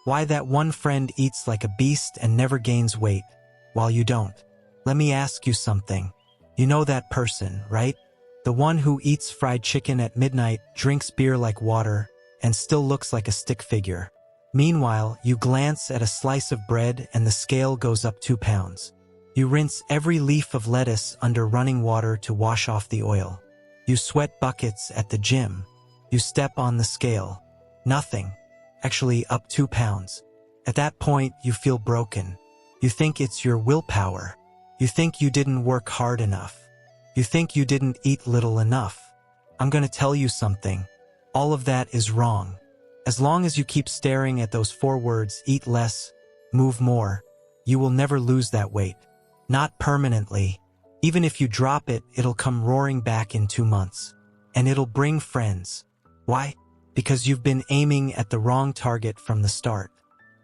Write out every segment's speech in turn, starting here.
Why that one friend eats like a beast and never gains weight, while you don't. Let me ask you something. You know that person, right? The one who eats fried chicken at midnight, drinks beer like water, and still looks like a stick figure. Meanwhile, you glance at a slice of bread and the scale goes up 2 pounds. You rinse every leaf of lettuce under running water to wash off the oil. You sweat buckets at the gym. You step on the scale. Nothing. Actually, up 2 pounds. At that point, you feel broken. You think it's your willpower. You think you didn't work hard enough. You think you didn't eat little enough. I'm gonna tell you something. All of that is wrong. As long as you keep staring at those 4 words, eat less, move more, you will never lose that weight. Not permanently. Even if you drop it, it'll come roaring back in 2 months. And it'll bring friends. Why? Because you've been aiming at the wrong target from the start.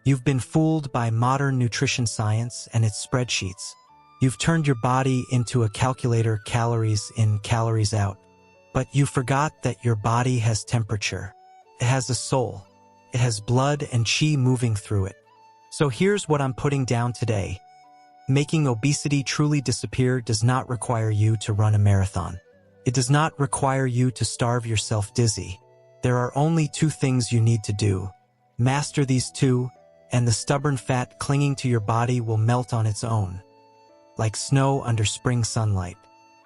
You've been fooled by modern nutrition science and its spreadsheets. You've turned your body into a calculator, calories in, calories out. But you forgot that your body has temperature. It has a soul. It has blood and chi moving through it. So here's what I'm putting down today. Making obesity truly disappear does not require you to run a marathon. It does not require you to starve yourself dizzy. There are only 2 things you need to do. Master these 2, and the stubborn fat clinging to your body will melt on its own. Like snow under spring sunlight.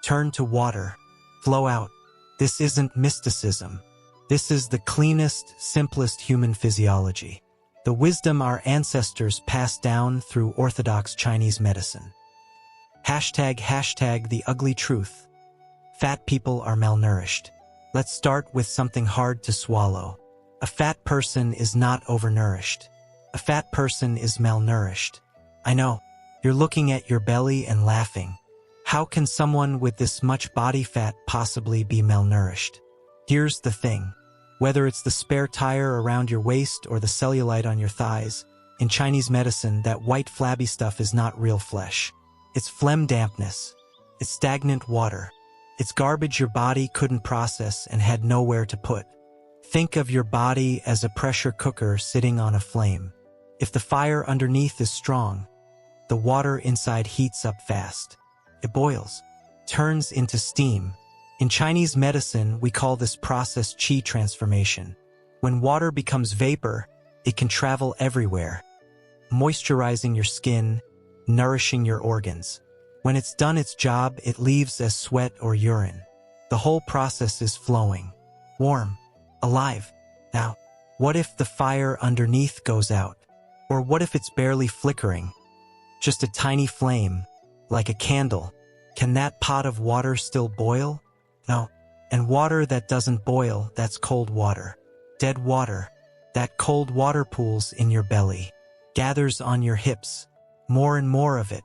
Turn to water. Flow out. This isn't mysticism. This is the cleanest, simplest human physiology. The wisdom our ancestors passed down through orthodox Chinese medicine. Hashtag the ugly truth. Fat people are malnourished. Let's start with something hard to swallow. A fat person is not overnourished. A fat person is malnourished. I know, you're looking at your belly and laughing. How can someone with this much body fat possibly be malnourished? Here's the thing. Whether it's the spare tire around your waist or the cellulite on your thighs, in Chinese medicine, that white flabby stuff is not real flesh. It's phlegm dampness. It's stagnant water. It's garbage your body couldn't process and had nowhere to put. Think of your body as a pressure cooker sitting on a flame. If the fire underneath is strong, the water inside heats up fast. It boils, turns into steam. In Chinese medicine, we call this process qi transformation. When water becomes vapor, it can travel everywhere, moisturizing your skin, nourishing your organs. When it's done its job, it leaves as sweat or urine. The whole process is flowing, warm, alive. Now, what if the fire underneath goes out? Or what if it's barely flickering? Just a tiny flame, like a candle. Can that pot of water still boil? No. And water that doesn't boil, that's cold water. Dead water. That cold water pools in your belly. Gathers on your hips. More and more of it.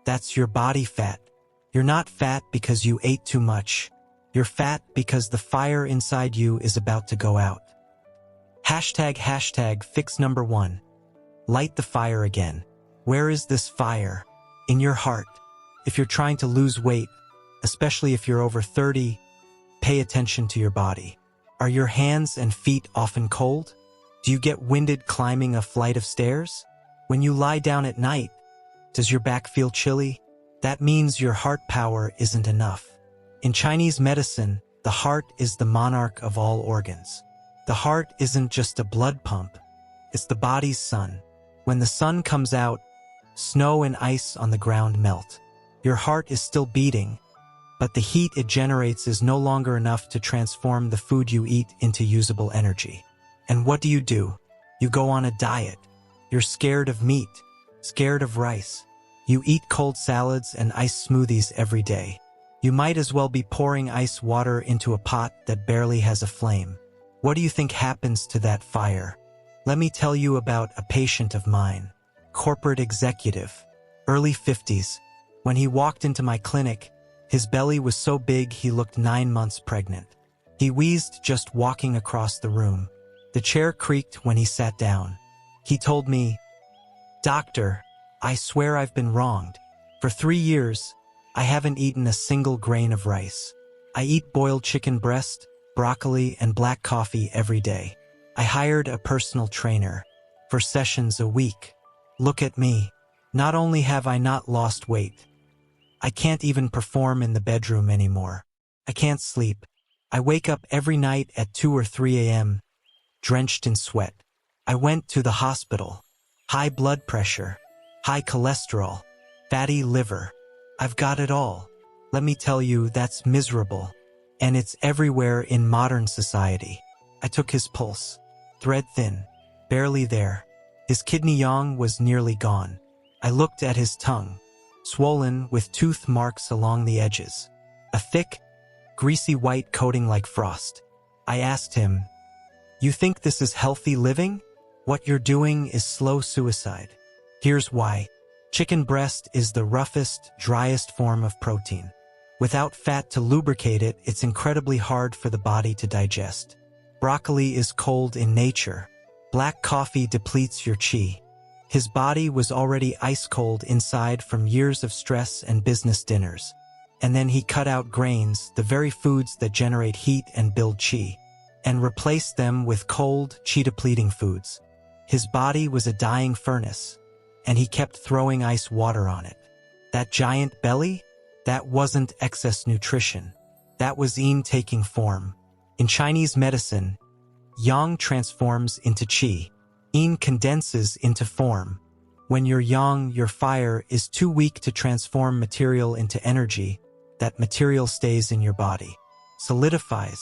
That's your body fat. You're not fat because you ate too much. You're fat because the fire inside you is about to go out. Hashtag fix number 1. Light the fire again. Where is this fire? In your heart. If you're trying to lose weight, especially if you're over 30, pay attention to your body. Are your hands and feet often cold? Do you get winded climbing a flight of stairs? When you lie down at night, does your back feel chilly? That means your heart power isn't enough. In Chinese medicine, the heart is the monarch of all organs. The heart isn't just a blood pump. It's the body's sun. When the sun comes out, snow and ice on the ground melt. Your heart is still beating, but the heat it generates is no longer enough to transform the food you eat into usable energy. And what do? You go on a diet. You're scared of meat, scared of rice. You eat cold salads and ice smoothies every day. You might as well be pouring ice water into a pot that barely has a flame. What do you think happens to that fire? Let me tell you about a patient of mine, corporate executive, early 50s. When he walked into my clinic, his belly was so big he looked 9 months pregnant. He wheezed just walking across the room. The chair creaked when he sat down. He told me, "Doctor, I swear I've been wronged. For 3 years, I haven't eaten a single grain of rice. I eat boiled chicken breast, broccoli, and black coffee every day. I hired a personal trainer. for sessions a week. Look at me. Not only have I not lost weight, I can't even perform in the bedroom anymore. I can't sleep. I wake up every night at 2 or 3 a.m., drenched in sweat. I went to the hospital. High blood pressure, high cholesterol, fatty liver. I've got it all. Let me tell you, that's miserable. And it's everywhere in modern society. I took his pulse. Thread thin, barely there. His kidney yang was nearly gone. I looked at his tongue, swollen with tooth marks along the edges. A thick, greasy white coating like frost. I asked him, "You think this is healthy living? What you're doing is slow suicide." Here's why. Chicken breast is the roughest, driest form of protein. Without fat to lubricate it, it's incredibly hard for the body to digest. Broccoli is cold in nature. Black coffee depletes your qi. His body was already ice cold inside from years of stress and business dinners. And then he cut out grains, the very foods that generate heat and build qi, and replaced them with cold, qi-depleting foods. His body was a dying furnace, and he kept throwing ice water on it. That giant belly? That wasn't excess nutrition. That was yin taking form. In Chinese medicine, yang transforms into qi. Yin condenses into form. When you're yang, your fire is too weak to transform material into energy. That material stays in your body, solidifies,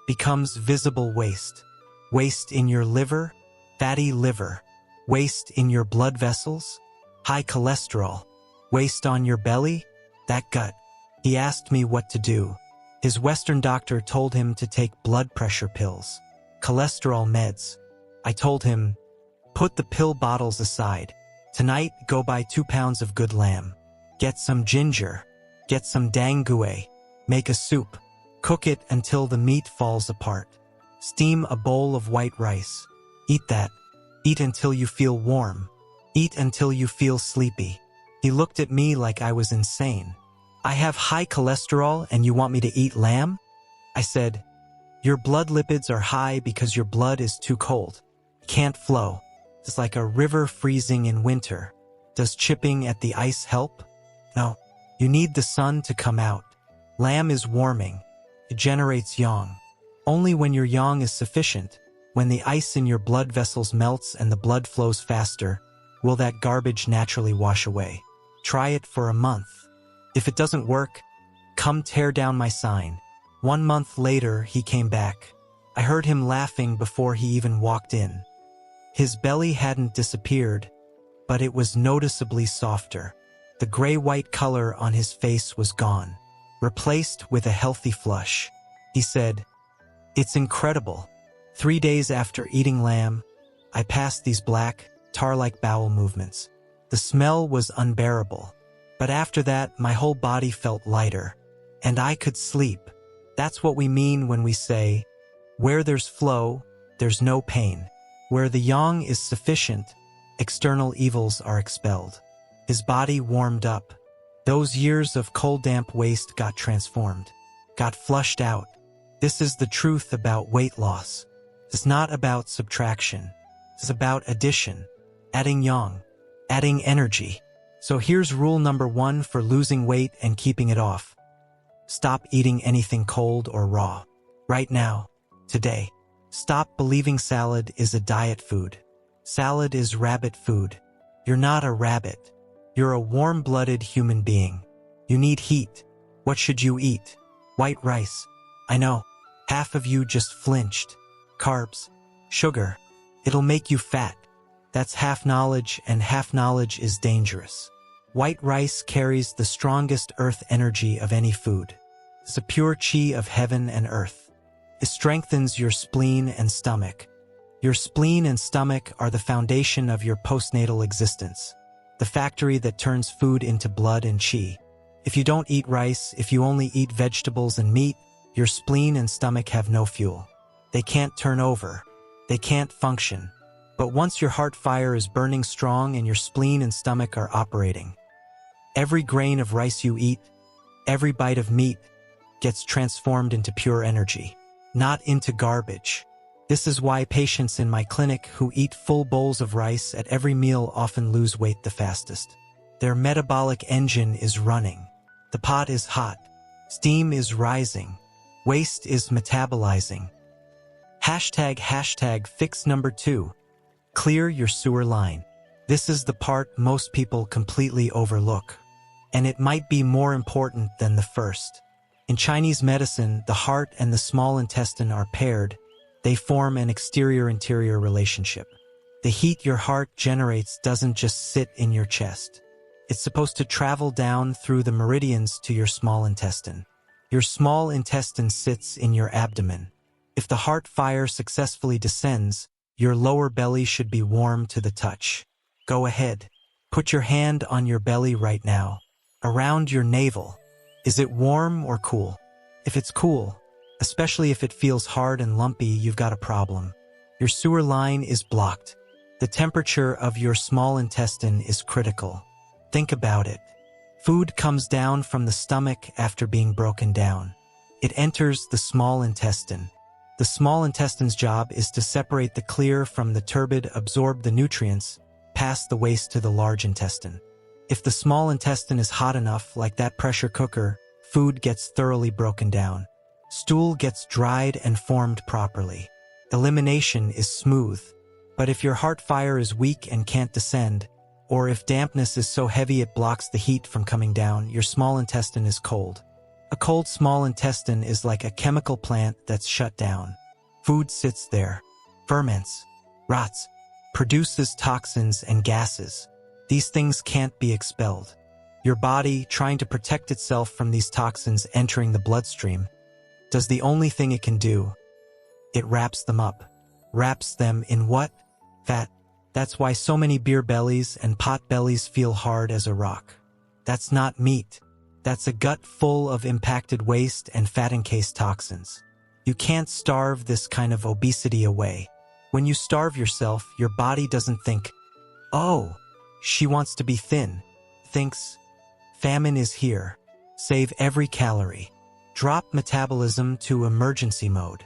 becomes visible waste. Waste in your liver, fatty liver. Waste in your blood vessels, high cholesterol. Waste on your belly, that gut. He asked me what to do. His Western doctor told him to take blood pressure pills, cholesterol meds. I told him, put the pill bottles aside. Tonight, go buy 2 pounds of good lamb. Get some ginger. Get some dangue. Make a soup. Cook it until the meat falls apart. Steam a bowl of white rice. Eat that. Eat until you feel warm. Eat until you feel sleepy. He looked at me like I was insane. I have high cholesterol and you want me to eat lamb? I said, your blood lipids are high because your blood is too cold. It can't flow. It's like a river freezing in winter. Does chipping at the ice help? No. You need the sun to come out. Lamb is warming. It generates yang. Only when your yang is sufficient, when the ice in your blood vessels melts and the blood flows faster, will that garbage naturally wash away. Try it for a month. If it doesn't work, come tear down my sign. 1 month later, he came back. I heard him laughing before he even walked in. His belly hadn't disappeared, but it was noticeably softer. The gray-white color on his face was gone, replaced with a healthy flush. He said, "It's incredible. 3 days after eating lamb, I passed these black, tar-like bowel movements. The smell was unbearable. But after that, my whole body felt lighter, and I could sleep." That's what we mean when we say, where there's flow, there's no pain. Where the yang is sufficient, external evils are expelled. His body warmed up. Those years of cold damp waste got transformed, got flushed out. This is the truth about weight loss. It's not about subtraction. It's about addition, adding yang, adding energy. So here's rule number 1 for losing weight and keeping it off. Stop eating anything cold or raw. Right now, today. Stop believing salad is a diet food. Salad is rabbit food. You're not a rabbit. You're a warm-blooded human being. You need heat. What should you eat? White rice. I know. Half of you just flinched. Carbs. Sugar. It'll make you fat. That's half knowledge, and half knowledge is dangerous. White rice carries the strongest earth energy of any food. It's a pure qi of heaven and earth. It strengthens your spleen and stomach. Your spleen and stomach are the foundation of your postnatal existence, the factory that turns food into blood and qi. If you don't eat rice, if you only eat vegetables and meat, your spleen and stomach have no fuel. They can't turn over. They can't function. But once your heart fire is burning strong and your spleen and stomach are operating, every grain of rice you eat, every bite of meat, gets transformed into pure energy, not into garbage. This is why patients in my clinic who eat full bowls of rice at every meal often lose weight the fastest. Their metabolic engine is running. The pot is hot. Steam is rising. Waste is metabolizing. Hashtag fix number 2. Clear your sewer line. This is the part most people completely overlook. And it might be more important than the first. In Chinese medicine, the heart and the small intestine are paired. They form an exterior-interior relationship. The heat your heart generates doesn't just sit in your chest. It's supposed to travel down through the meridians to your small intestine. Your small intestine sits in your abdomen. If the heart fire successfully descends, your lower belly should be warm to the touch. Go ahead. Put your hand on your belly right now. Around your navel. Is it warm or cool? If it's cool, especially if it feels hard and lumpy, you've got a problem. Your sewer line is blocked. The temperature of your small intestine is critical. Think about it. Food comes down from the stomach after being broken down. It enters the small intestine. The small intestine's job is to separate the clear from the turbid, absorb the nutrients, pass the waste to the large intestine. If the small intestine is hot enough, like that pressure cooker, food gets thoroughly broken down. Stool gets dried and formed properly. Elimination is smooth. But if your heart fire is weak and can't descend, or if dampness is so heavy it blocks the heat from coming down, your small intestine is cold. A cold small intestine is like a chemical plant that's shut down. Food sits there, ferments, rots, produces toxins and gases. These things can't be expelled. Your body, trying to protect itself from these toxins entering the bloodstream, does the only thing it can do. It wraps them up. Wraps them in what? Fat. That's why so many beer bellies and pot bellies feel hard as a rock. That's not meat. That's a gut full of impacted waste and fat-encased toxins. You can't starve this kind of obesity away. When you starve yourself, your body doesn't think, "Oh, she wants to be thin." Thinks, "Famine is here. Save every calorie." Drop metabolism to emergency mode.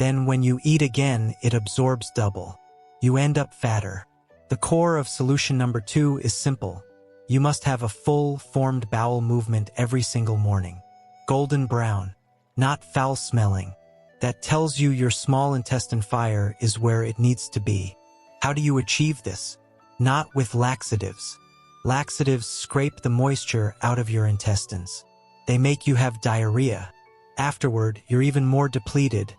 Then when you eat again, it absorbs double. You end up fatter. The core of solution number 2 is simple. You must have a full, formed bowel movement every single morning. Golden brown, not foul-smelling. That tells you your small intestine fire is where it needs to be. How do you achieve this? Not with laxatives. Laxatives scrape the moisture out of your intestines. They make you have diarrhea. Afterward, you're even more depleted,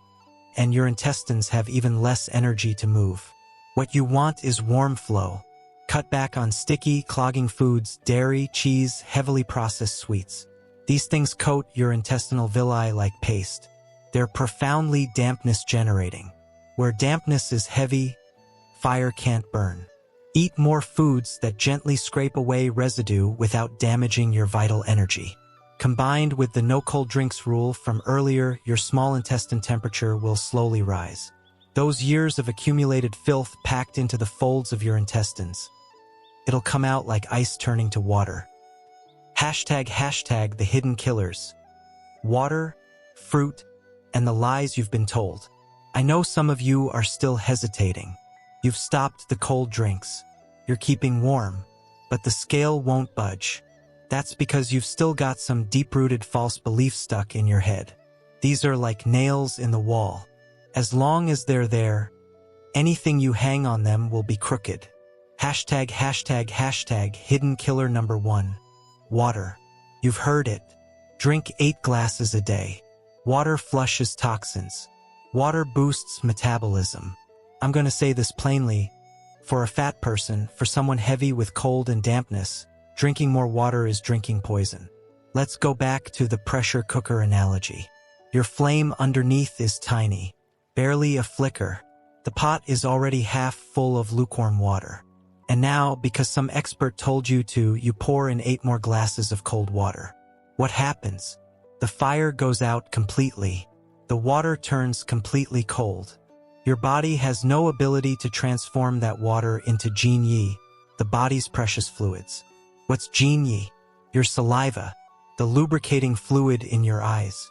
and your intestines have even less energy to move. What you want is warm flow. Cut back on sticky, clogging foods, dairy, cheese, heavily processed sweets. These things coat your intestinal villi like paste. They're profoundly dampness generating. Where dampness is heavy, fire can't burn. Eat more foods that gently scrape away residue without damaging your vital energy. Combined with the no cold drinks rule from earlier, your small intestine temperature will slowly rise. Those years of accumulated filth packed into the folds of your intestines. It'll come out like ice turning to water. Hashtag the hidden killers. Water, fruit, and the lies you've been told. I know some of you are still hesitating. You've stopped the cold drinks. You're keeping warm, but the scale won't budge. That's because you've still got some deep-rooted false beliefs stuck in your head. These are like nails in the wall. As long as they're there, anything you hang on them will be crooked. Hashtag hidden killer number 1. Water. You've heard it. Drink 8 glasses a day. Water flushes toxins. Water boosts metabolism. I'm going to say this plainly. For a fat person, for someone heavy with cold and dampness, drinking more water is drinking poison. Let's go back to the pressure cooker analogy. Your flame underneath is tiny, barely a flicker. The pot is already half full of lukewarm water. And now, because some expert told you to, you pour in 8 more glasses of cold water. What happens? The fire goes out completely. The water turns completely cold. Your body has no ability to transform that water into Jin Yi, the body's precious fluids. What's Jin Yi? Your saliva, the lubricating fluid in your eyes.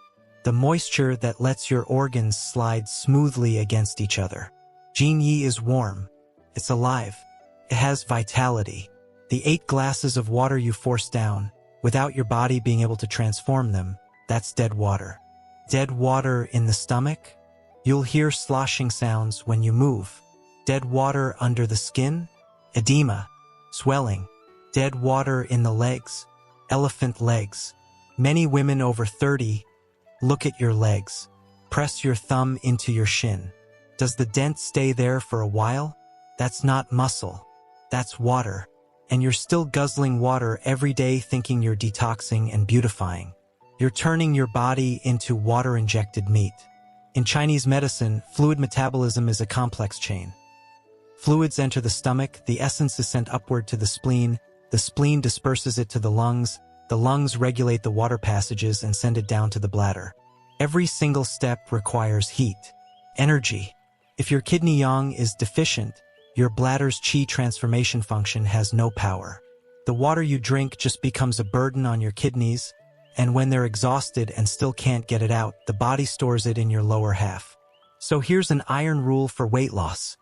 the moisture that lets your organs slide smoothly against each other. Jin Yi is warm. It's alive. It has vitality. The 8 glasses of water you force down, without your body being able to transform them, that's dead water. Dead water in the stomach? You'll hear sloshing sounds when you move. Dead water under the skin? Edema, swelling. Dead water in the legs? Elephant legs. Many women over 30 look at your legs. Press your thumb into your shin. Does the dent stay there for a while? That's not muscle. That's water. And you're still guzzling water every day thinking you're detoxing and beautifying. You're turning your body into water-injected meat. In Chinese medicine, fluid metabolism is a complex chain. Fluids enter the stomach, the essence is sent upward to the spleen disperses it to the lungs regulate the water passages and send it down to the bladder. Every single step requires heat, energy. If your kidney yang is deficient, your bladder's qi transformation function has no power. The water you drink just becomes a burden on your kidneys, and when they're exhausted and still can't get it out, the body stores it in your lower half. So here's an iron rule for weight loss.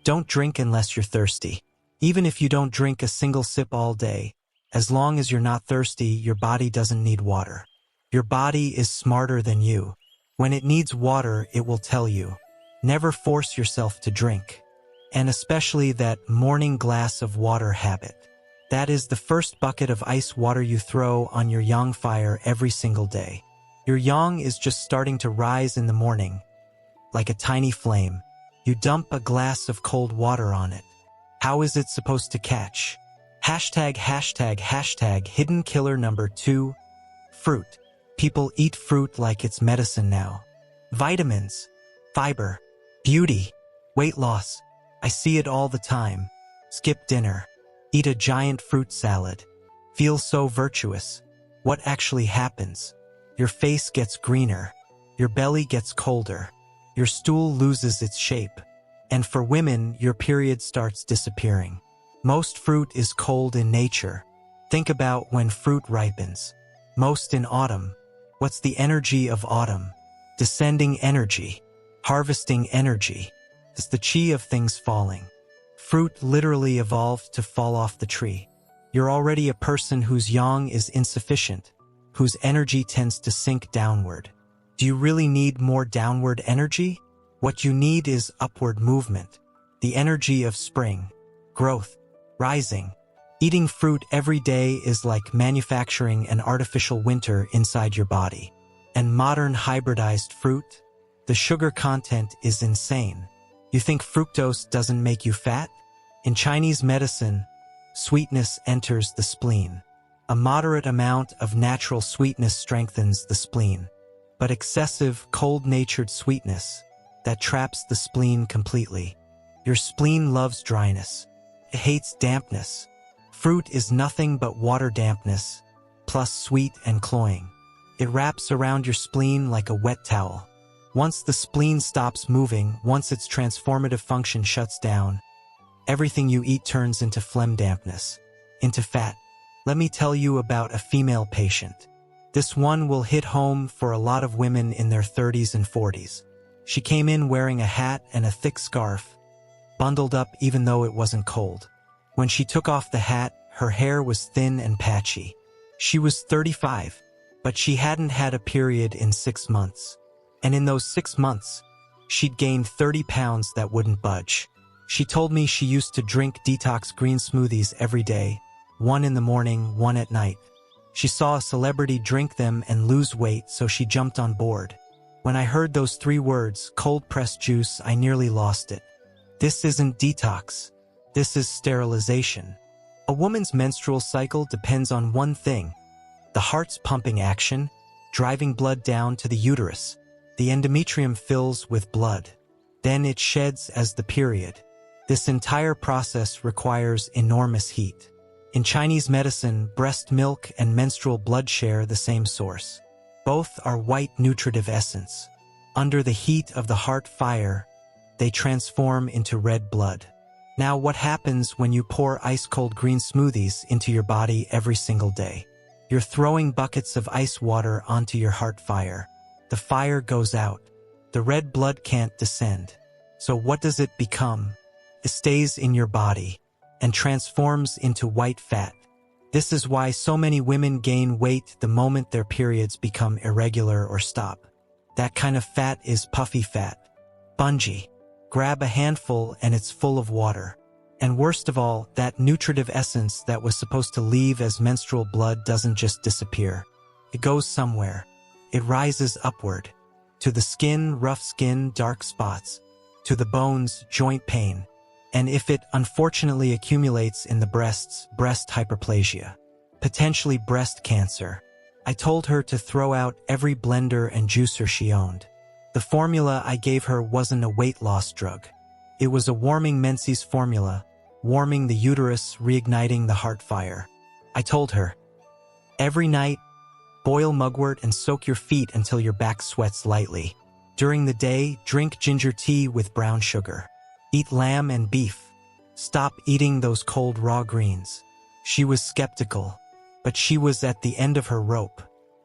Don't drink unless you're thirsty. Even if you don't drink a single sip all day, as long as you're not thirsty, your body doesn't need water. Your body is smarter than you. When it needs water, it will tell you. Never force yourself to drink. And especially that morning glass of water habit. That is the first bucket of ice water you throw on your yang fire every single day. Your yang is just starting to rise in the morning. Like a tiny flame. You dump a glass of cold water on it. How is it supposed to catch? Hashtag hidden killer number 2. Fruit. People eat fruit like it's medicine now. Vitamins, fiber, beauty, weight loss. I see it all the time. Skip dinner. Eat a giant fruit salad. Feel so virtuous. What actually happens? Your face gets greener. Your belly gets colder. Your stool loses its shape. And for women, your period starts disappearing. Most fruit is cold in nature. Think about when fruit ripens. Most in autumn. What's the energy of autumn? Descending energy. Harvesting energy. It's the chi of things falling. Fruit literally evolved to fall off the tree. You're already a person whose yang is insufficient, whose energy tends to sink downward. Do you really need more downward energy? What you need is upward movement, the energy of spring, growth, rising. Eating fruit every day is like manufacturing an artificial winter inside your body. And modern hybridized fruit? The sugar content is insane. You think fructose doesn't make you fat? In Chinese medicine, sweetness enters the spleen. A moderate amount of natural sweetness strengthens the spleen. But excessive, cold-natured sweetness, that traps the spleen completely. Your spleen loves dryness. It hates dampness. Fruit is nothing but water dampness, plus sweet and cloying. It wraps around your spleen like a wet towel. Once the spleen stops moving, once its transformative function shuts down, everything you eat turns into phlegm dampness, into fat. Let me tell you about a female patient. This one will hit home for a lot of women in their 30s and 40s. She came in wearing a hat and a thick scarf, bundled up even though it wasn't cold. When she took off the hat, her hair was thin and patchy. She was 35, but she hadn't had a period in 6 months. And in those 6 months, she'd gained 30 pounds that wouldn't budge. She told me she used to drink detox green smoothies every day, one in the morning, one at night. She saw a celebrity drink them and lose weight, so she jumped on board. When I heard those 3 words, cold-pressed juice, I nearly lost it. This isn't detox. This is sterilization. A woman's menstrual cycle depends on one thing: the heart's pumping action, driving blood down to the uterus. The endometrium fills with blood. Then it sheds as the period. This entire process requires enormous heat. In Chinese medicine, breast milk and menstrual blood share the same source. Both are white nutritive essence. Under the heat of the heart fire, they transform into red blood. Now, what happens when you pour ice-cold green smoothies into your body every single day? You're throwing buckets of ice water onto your heart fire. The fire goes out. The red blood can't descend. So what does it become? It stays in your body and transforms into white fat. This is why so many women gain weight the moment their periods become irregular or stop. That kind of fat is puffy fat. Spongy. Grab a handful and it's full of water. And worst of all, that nutritive essence that was supposed to leave as menstrual blood doesn't just disappear. It goes somewhere. It rises upward. To the skin, rough skin, dark spots. To the bones, joint pain. And if it unfortunately accumulates in the breasts, breast hyperplasia. Potentially breast cancer. I told her to throw out every blender and juicer she owned. The formula I gave her wasn't a weight loss drug. It was a warming menses formula, warming the uterus, reigniting the heart fire. I told her, every night, boil mugwort and soak your feet until your back sweats lightly. During the day, drink ginger tea with brown sugar. Eat lamb and beef. Stop eating those cold raw greens. She was skeptical, but she was at the end of her rope.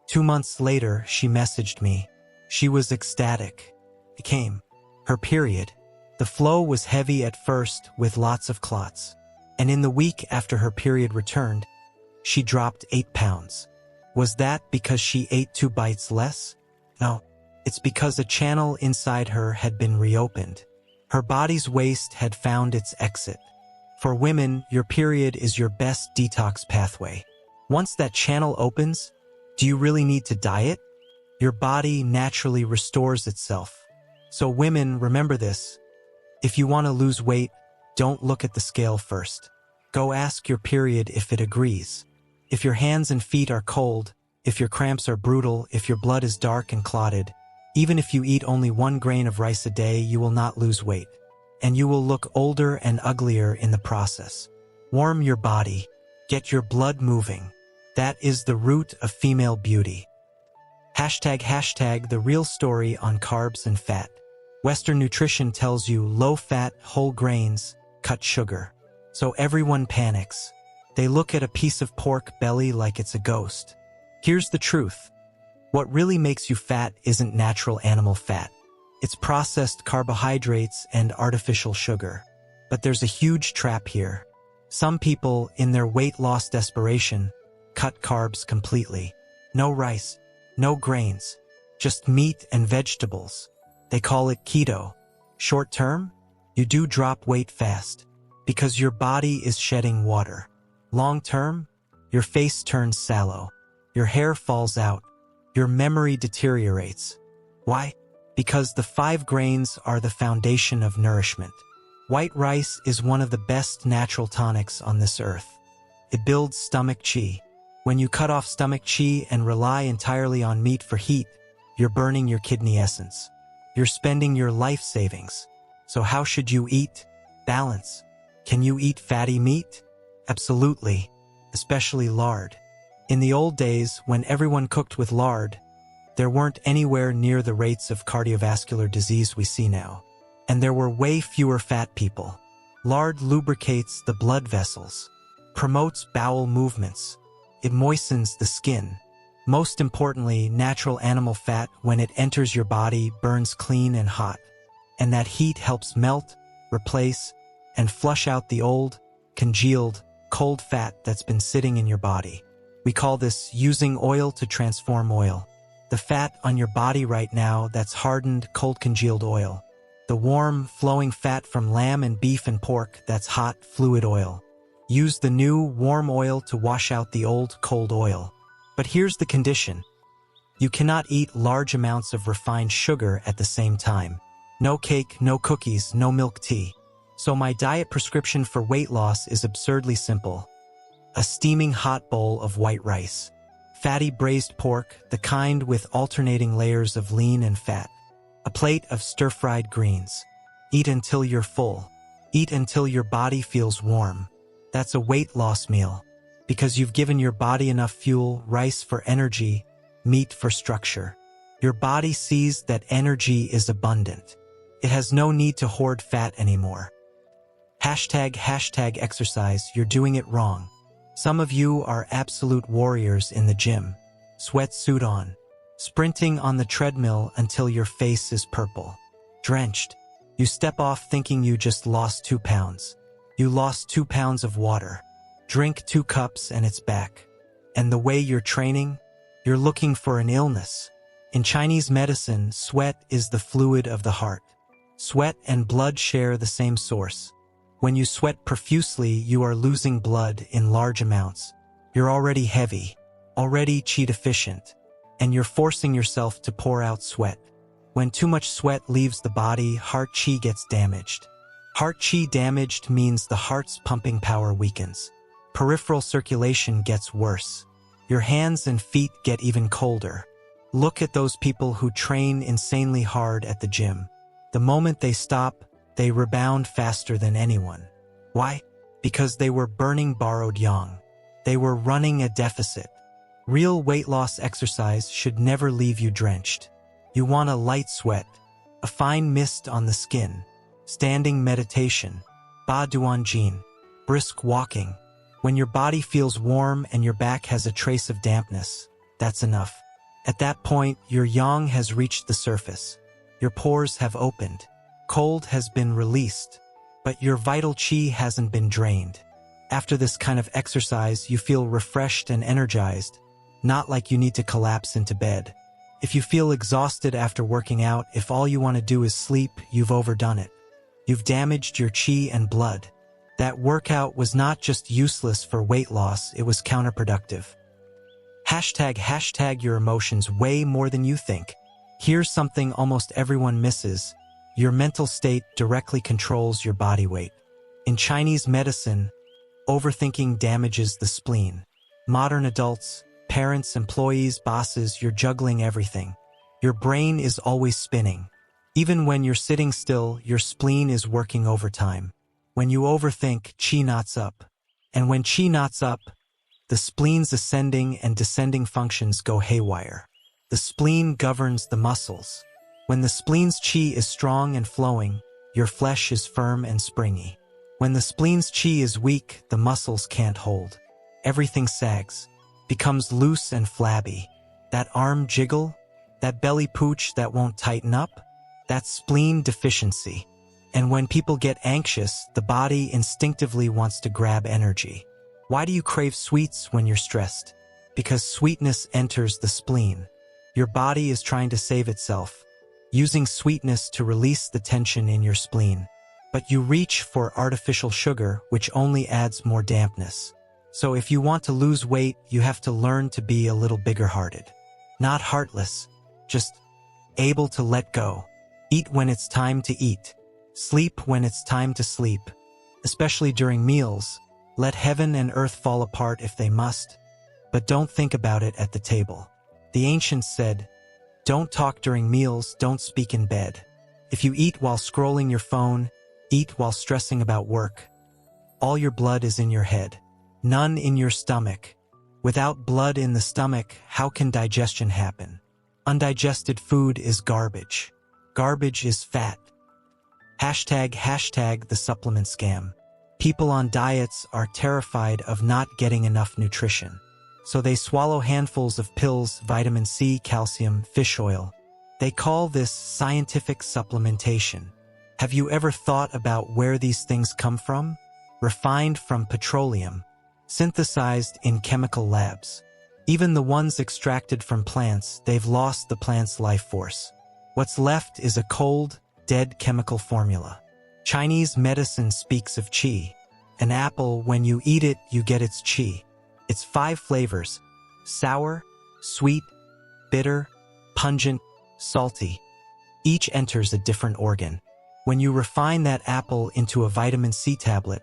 2 months later, she messaged me. She was ecstatic. It came. Her period. The flow was heavy at first, with lots of clots. And in the week after her period returned, she dropped 8 pounds. Was that because she ate 2 bites less? No. It's because a channel inside her had been reopened. Her body's waste had found its exit. For women, your period is your best detox pathway. Once that channel opens, do you really need to diet? Your body naturally restores itself. So women, remember this. If you want to lose weight, don't look at the scale first. Go ask your period if it agrees. If your hands and feet are cold, if your cramps are brutal, if your blood is dark and clotted, even if you eat only 1 grain of rice a day, you will not lose weight. And you will look older and uglier in the process. Warm your body. Get your blood moving. That is the root of female beauty. ## the real story on carbs and fat. Western nutrition tells you low fat, whole grains, cut sugar. So everyone panics. They look at a piece of pork belly like it's a ghost. Here's the truth. What really makes you fat isn't natural animal fat. It's processed carbohydrates and artificial sugar. But there's a huge trap here. Some people, in their weight loss desperation, cut carbs completely. No rice. No grains, just meat and vegetables. They call it keto. Short term, you do drop weight fast because your body is shedding water. Long term, your face turns sallow. Your hair falls out. Your memory deteriorates. Why? Because the 5 grains are the foundation of nourishment. White rice is one of the best natural tonics on this earth. It builds stomach chi. When you cut off stomach chi and rely entirely on meat for heat, you're burning your kidney essence. You're spending your life savings. So how should you eat? Balance. Can you eat fatty meat? Absolutely, especially lard. In the old days, when everyone cooked with lard, there weren't anywhere near the rates of cardiovascular disease we see now. And there were way fewer fat people. Lard lubricates the blood vessels, promotes bowel movements. It moistens the skin. Most importantly, natural animal fat, when it enters your body, burns clean and hot. And that heat helps melt, replace, and flush out the old, congealed, cold fat that's been sitting in your body. We call this using oil to transform oil. The fat on your body right now, that's hardened, cold congealed oil. The warm, flowing fat from lamb and beef and pork, that's hot, fluid oil. Use the new, warm oil to wash out the old, cold oil. But here's the condition. You cannot eat large amounts of refined sugar at the same time. No cake, no cookies, no milk tea. So my diet prescription for weight loss is absurdly simple. A steaming hot bowl of white rice. Fatty braised pork, the kind with alternating layers of lean and fat. A plate of stir-fried greens. Eat until you're full. Eat until your body feels warm. That's a weight loss meal. Because you've given your body enough fuel, rice for energy, meat for structure. Your body sees that energy is abundant. It has no need to hoard fat anymore. ## exercise, you're doing it wrong. Some of you are absolute warriors in the gym. Sweatsuit on. sprinting on the treadmill until your face is purple. Drenched. You step off thinking you just lost 2 pounds. You lost 2 pounds of water. Drink 2 cups and it's back. And the way you're training, you're looking for an illness. In Chinese medicine, sweat is the fluid of the heart. Sweat and blood share the same source. When you sweat profusely, you are losing blood in large amounts. You're already heavy, already qi deficient, and you're forcing yourself to pour out sweat. When too much sweat leaves the body, heart qi gets damaged. Heart qi damaged means the heart's pumping power weakens. Peripheral circulation gets worse. Your hands and feet get even colder. Look at those people who train insanely hard at the gym. The moment they stop, they rebound faster than anyone. Why? Because they were burning borrowed yang. They were running a deficit. Real weight loss exercise should never leave you drenched. You want a light sweat, a fine mist on the skin, standing meditation, ba duanjin, brisk walking. When your body feels warm and your back has a trace of dampness, that's enough. At that point, your yang has reached the surface. Your pores have opened. Cold has been released, but your vital qi hasn't been drained. After this kind of exercise, you feel refreshed and energized, not like you need to collapse into bed. If you feel exhausted after working out, if all you want to do is sleep, you've overdone it. You've damaged your qi and blood. That workout was not just useless for weight loss, it was counterproductive. Hashtag your emotions way more than you think. Here's something almost everyone misses. Your mental state directly controls your body weight. In Chinese medicine, overthinking damages the spleen. Modern adults, parents, employees, bosses, you're juggling everything. Your brain is always spinning. Even when you're sitting still, your spleen is working overtime. When you overthink, qi knots up. And when qi knots up, the spleen's ascending and descending functions go haywire. The spleen governs the muscles. When the spleen's qi is strong and flowing, your flesh is firm and springy. When the spleen's qi is weak, the muscles can't hold. Everything sags, becomes loose and flabby. That arm jiggle, that belly pooch that won't tighten up, that's spleen deficiency. And when people get anxious, the body instinctively wants to grab energy. Why do you crave sweets when you're stressed? Because sweetness enters the spleen. Your body is trying to save itself, using sweetness to release the tension in your spleen. But you reach for artificial sugar, which only adds more dampness. So if you want to lose weight, you have to learn to be a little bigger-hearted. Not heartless, just able to let go. Eat when it's time to eat. Sleep when it's time to sleep. Especially during meals, let heaven and earth fall apart if they must, but don't think about it at the table. The ancients said, don't talk during meals, don't speak in bed. If you eat while scrolling your phone, eat while stressing about work. All your blood is in your head, none in your stomach. Without blood in the stomach, how can digestion happen? Undigested food is garbage. Garbage is fat. Hashtag the supplement scam. People on diets are terrified of not getting enough nutrition. So they swallow handfuls of pills, vitamin C, calcium, fish oil. They call this scientific supplementation. Have you ever thought about where these things come from? Refined from petroleum, synthesized in chemical labs. Even the ones extracted from plants, they've lost the plant's life force. What's left is a cold, dead chemical formula. Chinese medicine speaks of qi. An apple, when you eat it, you get its qi. It's 5 flavors: sour, sweet, bitter, pungent, salty. Each enters a different organ. When you refine that apple into a vitamin C tablet,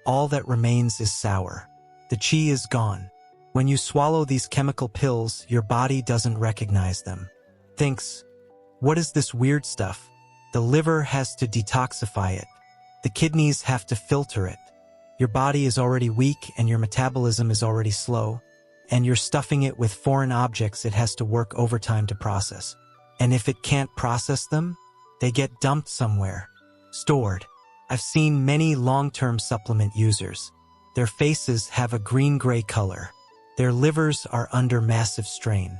all that remains is sour. The qi is gone. When you swallow these chemical pills, your body doesn't recognize them. Thinks, what is this weird stuff? The liver has to detoxify it. The kidneys have to filter it. Your body is already weak and your metabolism is already slow, and you're stuffing it with foreign objects it has to work overtime to process. And if it can't process them, they get dumped somewhere, stored. I've seen many long-term supplement users. Their faces have a green-gray color. Their livers are under massive strain.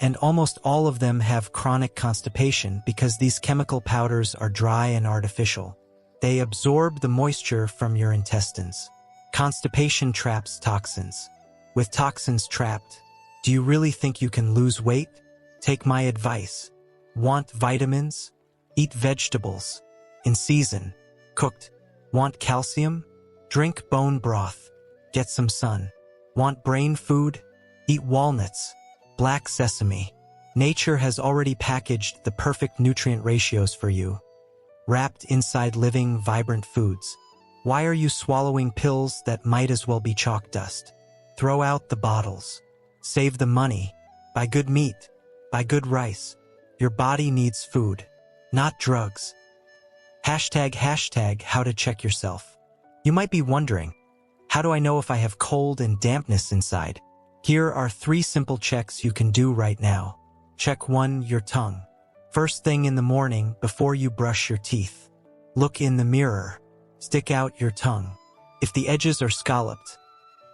And almost all of them have chronic constipation because these chemical powders are dry and artificial. They absorb the moisture from your intestines. Constipation traps toxins. With toxins trapped, do you really think you can lose weight? Take my advice. Want vitamins? Eat vegetables. In season. Cooked. Want calcium? Drink bone broth. Get some sun. Want brain food? Eat walnuts. Black sesame. Nature has already packaged the perfect nutrient ratios for you, wrapped inside living, vibrant foods. Why are you swallowing pills that might as well be chalk dust? Throw out the bottles. Save the money. Buy good meat. Buy good rice. Your body needs food, not drugs. Hashtag how to check yourself. You might be wondering, how do I know if I have cold and dampness inside? Here are 3 simple checks you can do right now. Check 1, your tongue. First thing in the morning before you brush your teeth. Look in the mirror. Stick out your tongue. If the edges are scalloped,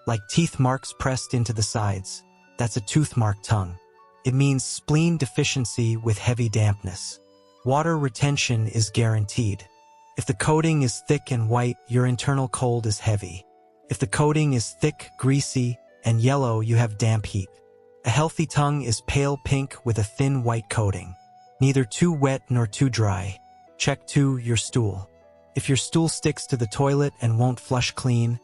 like teeth marks pressed into the sides, that's a tooth-marked tongue. It means spleen deficiency with heavy dampness. Water retention is guaranteed. If the coating is thick and white, your internal cold is heavy. If the coating is thick, greasy, and yellow, you have damp heat. A healthy tongue is pale pink with a thin white coating. Neither too wet nor too dry. Check 2, your stool. If your stool sticks to the toilet and won't flush clean,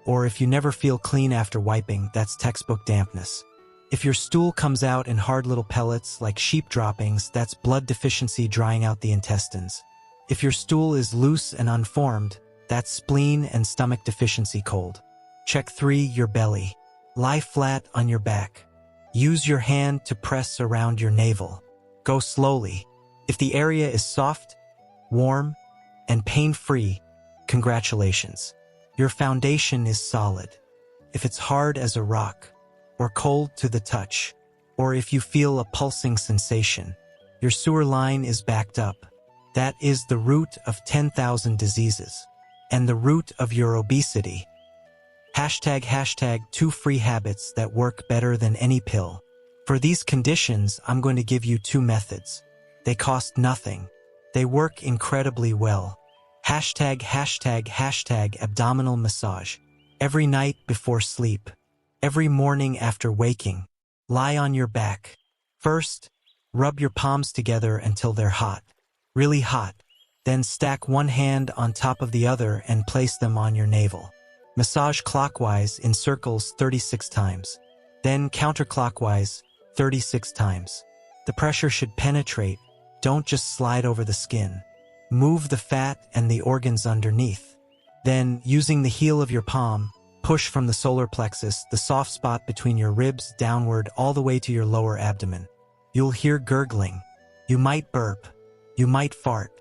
or if you never feel clean after wiping, that's textbook dampness. If your stool comes out in hard little pellets like sheep droppings, that's blood deficiency drying out the intestines. If your stool is loose and unformed, that's spleen and stomach deficiency cold. Check 3, your belly. Lie flat on your back. Use your hand to press around your navel. Go slowly. If the area is soft, warm, and pain-free, congratulations. Your foundation is solid. If it's hard as a rock, or cold to the touch, or if you feel a pulsing sensation, your sewer line is backed up. That is the root of 10,000 diseases, and the root of your obesity. Hashtag 2 free habits that work better than any pill. For these conditions, I'm going to give you 2 methods. They cost nothing. They work incredibly well. Hashtag abdominal massage. Every night before sleep. Every morning after waking. Lie on your back. First, rub your palms together until they're hot. Really hot. Then stack one hand on top of the other and place them on your navel. Massage clockwise in circles 36 times. Then counterclockwise 36 times. The pressure should penetrate. Don't just slide over the skin. Move the fat and the organs underneath. Then, using the heel of your palm, push from the solar plexus, the soft spot between your ribs, downward all the way to your lower abdomen. You'll hear gurgling. You might burp. You might fart.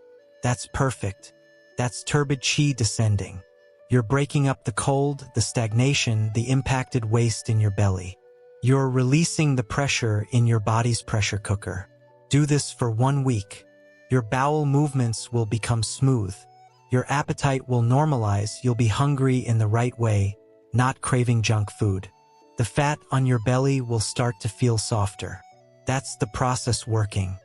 That's perfect. That's turbid chi descending. You're breaking up the cold, the stagnation, the impacted waste in your belly. You're releasing the pressure in your body's pressure cooker. Do this for 1 week. Your bowel movements will become smooth. Your appetite will normalize. You'll be hungry in the right way, not craving junk food. The fat on your belly will start to feel softer. That's the process working.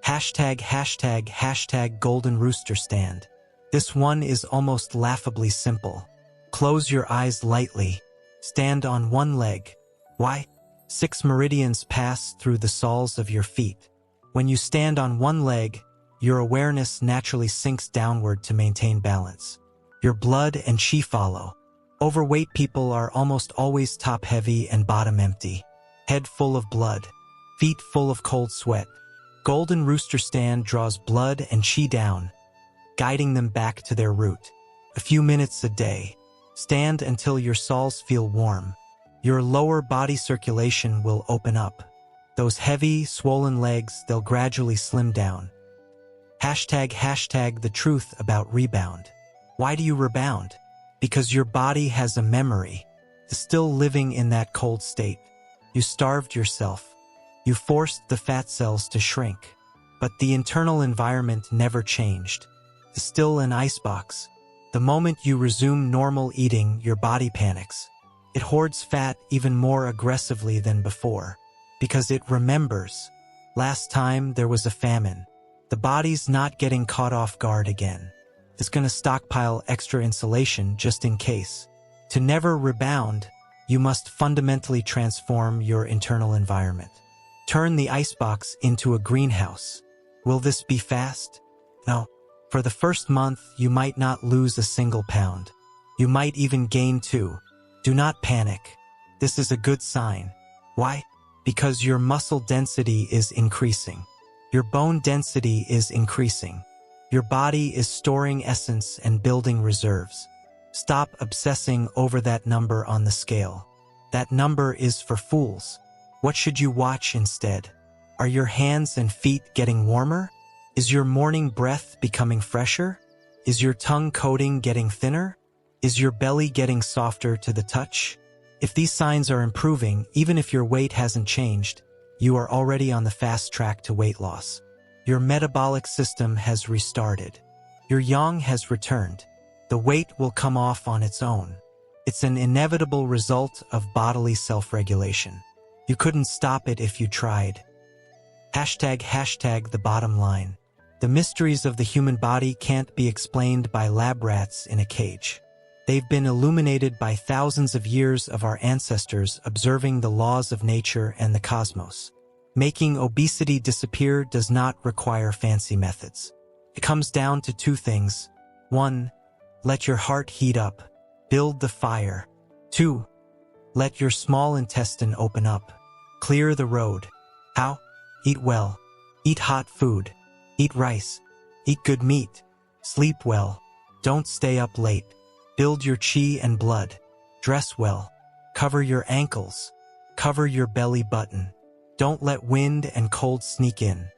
Hashtag golden rooster stand. This one is almost laughably simple. Close your eyes lightly. Stand on one leg. Why? 6 meridians pass through the soles of your feet. When you stand on one leg, your awareness naturally sinks downward to maintain balance. Your blood and chi follow. Overweight people are almost always top-heavy and bottom-empty. Head full of blood. Feet full of cold sweat. Golden rooster stand draws blood and chi down, guiding them back to their root. A few minutes a day. Stand until your soles feel warm. Your lower body circulation will open up. Those heavy, swollen legs, they'll gradually slim down. Hashtag the truth about rebound. Why do you rebound? Because your body has a memory. Still living in that cold state. You starved yourself. You forced the fat cells to shrink. But the internal environment never changed. Still an icebox. The moment you resume normal eating, your body panics. It hoards fat even more aggressively than before. Because it remembers. Last time there was a famine. The body's not getting caught off guard again. It's going to stockpile extra insulation just in case. To never rebound, you must fundamentally transform your internal environment. Turn the icebox into a greenhouse. Will this be fast? No. For the first month, you might not lose a single pound. You might even gain 2. Do not panic. This is a good sign. Why? Because your muscle density is increasing. Your bone density is increasing. Your body is storing essence and building reserves. Stop obsessing over that number on the scale. That number is for fools. What should you watch instead? Are your hands and feet getting warmer? Is your morning breath becoming fresher? Is your tongue coating getting thinner? Is your belly getting softer to the touch? If these signs are improving, even if your weight hasn't changed, you are already on the fast track to weight loss. Your metabolic system has restarted. Your yang has returned. The weight will come off on its own. It's an inevitable result of bodily self-regulation. You couldn't stop it if you tried. ## the bottom line. The mysteries of the human body can't be explained by lab rats in a cage. They've been illuminated by thousands of years of our ancestors observing the laws of nature and the cosmos. Making obesity disappear does not require fancy methods. It comes down to 2 things. 1. Let your heart heat up. Build the fire. 2. Let your small intestine open up. Clear the road. How? Eat well. Eat hot food. Eat rice. Eat good meat. Sleep well. Don't stay up late. Build your chi and blood. Dress well. Cover your ankles. Cover your belly button. Don't let wind and cold sneak in.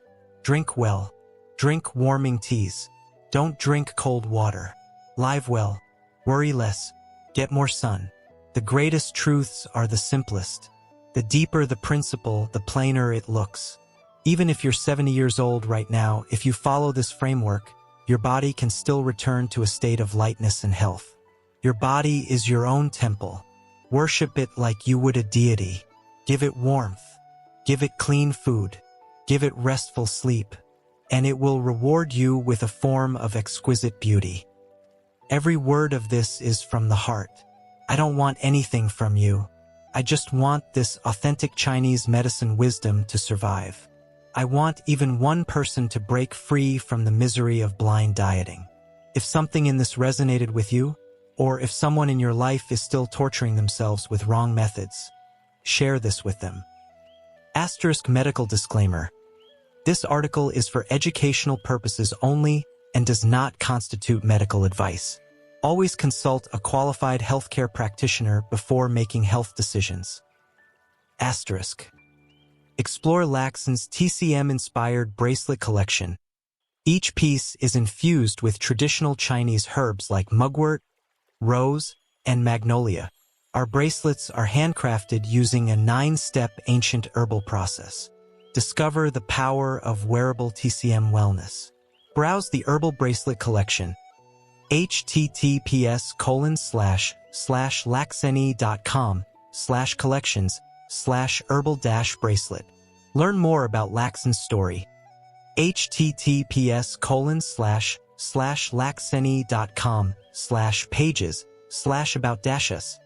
Drink well. Drink warming teas. Don't drink cold water. Live well. Worry less. Get more sun. The greatest truths are the simplest. The deeper the principle, the plainer it looks. Even if you're 70 years old right now, if you follow this framework, your body can still return to a state of lightness and health. Your body is your own temple. Worship it like you would a deity. Give it warmth. Give it clean food. Give it restful sleep. And it will reward you with a form of exquisite beauty. Every word of this is from the heart. I don't want anything from you. I just want this authentic Chinese medicine wisdom to survive. I want even one person to break free from the misery of blind dieting. If something in this resonated with you, or if someone in your life is still torturing themselves with wrong methods, share this with them. * medical disclaimer. This article is for educational purposes only and does not constitute medical advice. Always consult a qualified healthcare practitioner before making health decisions. * Explore Laxin's TCM-inspired bracelet collection. Each piece is infused with traditional Chinese herbs like mugwort, rose, and magnolia. Our bracelets are handcrafted using a 9-step ancient herbal process. Discover the power of wearable TCM wellness. Browse the herbal bracelet collection. https://laxeni.com/collections/herbal-bracelet. Learn more about Laxin's story. https://laxeni.com/pages/about-us